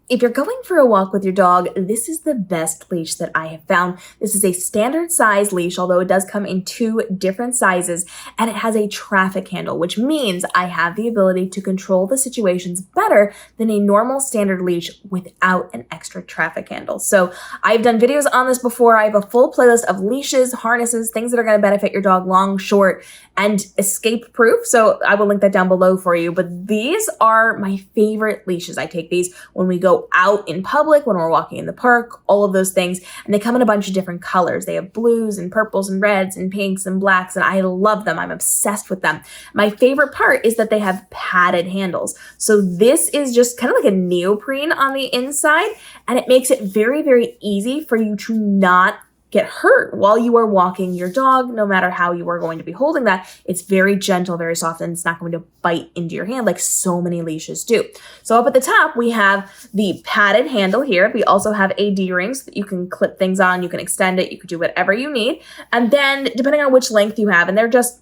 if you're going for a walk with your dog, this is the best leash that I have found. This is a standard size leash, although it does come in 2 different sizes, and it has a traffic handle, which means I have the ability to control the situations better than a normal standard leash without an extra traffic handle. So I've done videos on this before. I have a full playlist of leashes, harnesses, things that are going to benefit your dog long, short, and escape proof. So I will link that down below for you. But these are my favorite leashes. I take these when we go out in public, when we're walking in the park, all of those things. And they come in a bunch of different colors. They have blues and purples and reds and pinks and blacks, and I love them. I'm obsessed with them. My favorite part is that they have padded handles. So this is just kind of like a neoprene on the inside, and it makes it very, very easy for you to not get hurt while you are walking your dog, no matter how you are going to be holding that. It's very gentle, very soft, and it's not going to bite into your hand like so many leashes do. So up at the top, we have the padded handle here. We also have a D-ring so that you can clip things on, you can extend it, you can do whatever you need. And then depending on which length you have, and they're just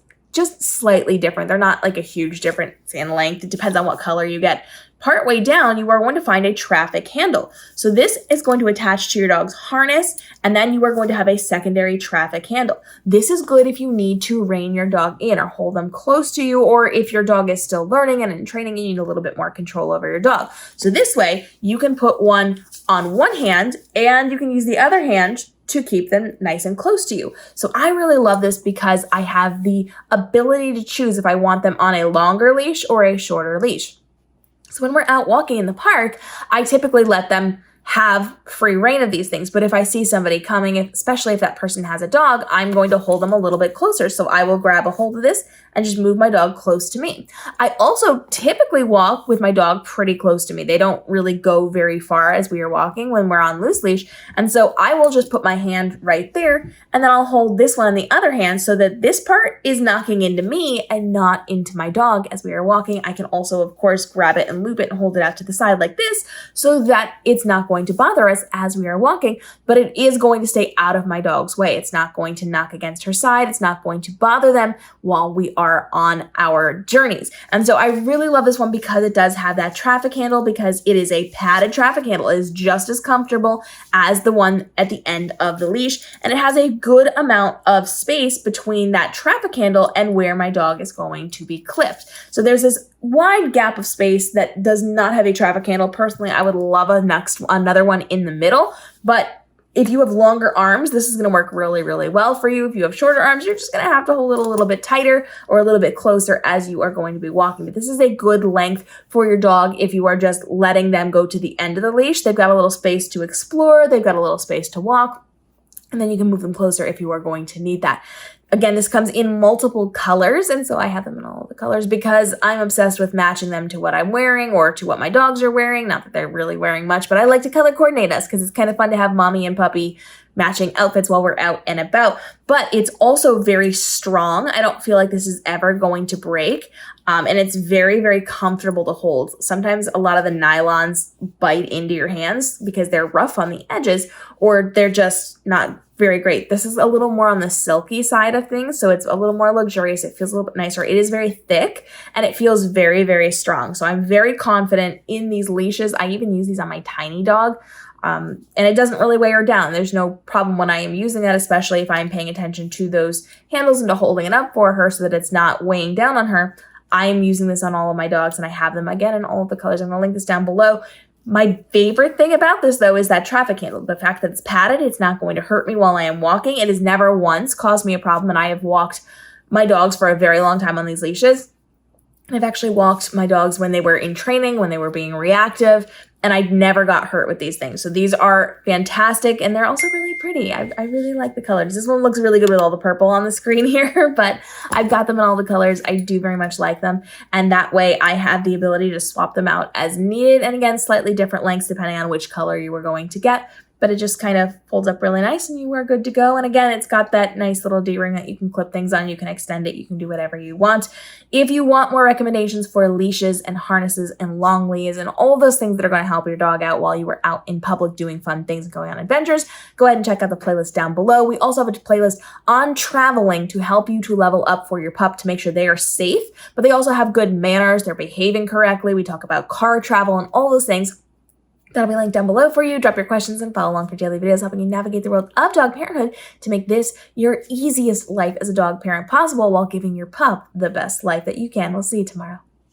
slightly different. They're not like a huge difference in length. It depends on what color you get. Partway down, you are going to find a traffic handle. So this is going to attach to your dog's harness, and then you are going to have a secondary traffic handle. This is good if you need to rein your dog in or hold them close to you, or if your dog is still learning and in training, you need a little bit more control over your dog. So this way, you can put one on one hand, and you can use the other hand to keep them nice and close to you. So I really love this because I have the ability to choose if I want them on a longer leash or a shorter leash. So when we're out walking in the park, I typically let them have free reign of these things. But if I see somebody coming, especially if that person has a dog, I'm going to hold them a little bit closer. So I will grab a hold of this and just move my dog close to me. I also typically walk with my dog pretty close to me. They don't really go very far as we are walking when we're on loose leash. And so I will just put my hand right there, and then I'll hold this one in the other hand so that this part is knocking into me and not into my dog as we are walking. I can also, of course, grab it and loop it and hold it out to the side like this so that it's not going to bother us as we are walking, but it is going to stay out of my dog's way. It's not going to knock against her side. It's not going to bother them while we are on our journeys. And so I really love this one because it does have that traffic handle, because it is a padded traffic handle. It is just as comfortable as the one at the end of the leash, and it has a good amount of space between that traffic handle and where my dog is going to be clipped. So there's this wide gap of space that does not have a traffic handle. Personally, I would love another one in the middle, but if you have longer arms, this is going to work really, really well for you. If you have shorter arms, you're just going to have to hold it a little bit tighter or a little bit closer as you are going to be walking. But this is a good length for your dog if you are just letting them go to the end of the leash. They've got a little space to explore. They've got a little space to walk. And then you can move them closer if you are going to need that. Again, this comes in multiple colors, and so I have them in all of the colors because I'm obsessed with matching them to what I'm wearing or to what my dogs are wearing. Not that they're really wearing much, but I like to color coordinate us because it's kind of fun to have mommy and puppy matching outfits while we're out and about. But it's also very strong. I don't feel like this is ever going to break. And it's very, very comfortable to hold. Sometimes a lot of the nylons bite into your hands because they're rough on the edges, or they're just not very great. This is a little more on the silky side of things, so it's a little more luxurious. It feels a little bit nicer. It is very thick, and it feels very, very strong. So I'm very confident in these leashes. I even use these on my tiny dog, and it doesn't really weigh her down. There's no problem when I am using that, especially if I'm paying attention to those handles and to holding it up for her so that it's not weighing down on her. I am using this on all of my dogs, and I have them again in all of the colors. I'm going to link this down below. My favorite thing about this, though, is that traffic handle. The fact that it's padded, it's not going to hurt me while I am walking. It has never once caused me a problem, and I have walked my dogs for a very long time on these leashes. And I've actually walked my dogs when they were in training, when they were being reactive, and I never got hurt with these things. So these are fantastic, and they're also really pretty. I really like the colors. This one looks really good with all the purple on the screen here, but I've got them in all the colors. I do very much like them, and that way I have the ability to swap them out as needed. And again, slightly different lengths depending on which color you were going to get. But it just kind of folds up really nice and you are good to go. And again, it's got that nice little D-ring that you can clip things on. You can extend it. You can do whatever you want. If you want more recommendations for leashes and harnesses and long leads and all those things that are going to help your dog out while you are out in public doing fun things and going on adventures, go ahead and check out the playlist down below. We also have a playlist on traveling to help you to level up for your pup to make sure they are safe, but they also have good manners. They're behaving correctly. We talk about car travel and all those things. That'll be linked down below for you. Drop your questions and follow along for daily videos helping you navigate the world of dog parenthood to make this your easiest life as a dog parent possible while giving your pup the best life that you can. We'll see you tomorrow.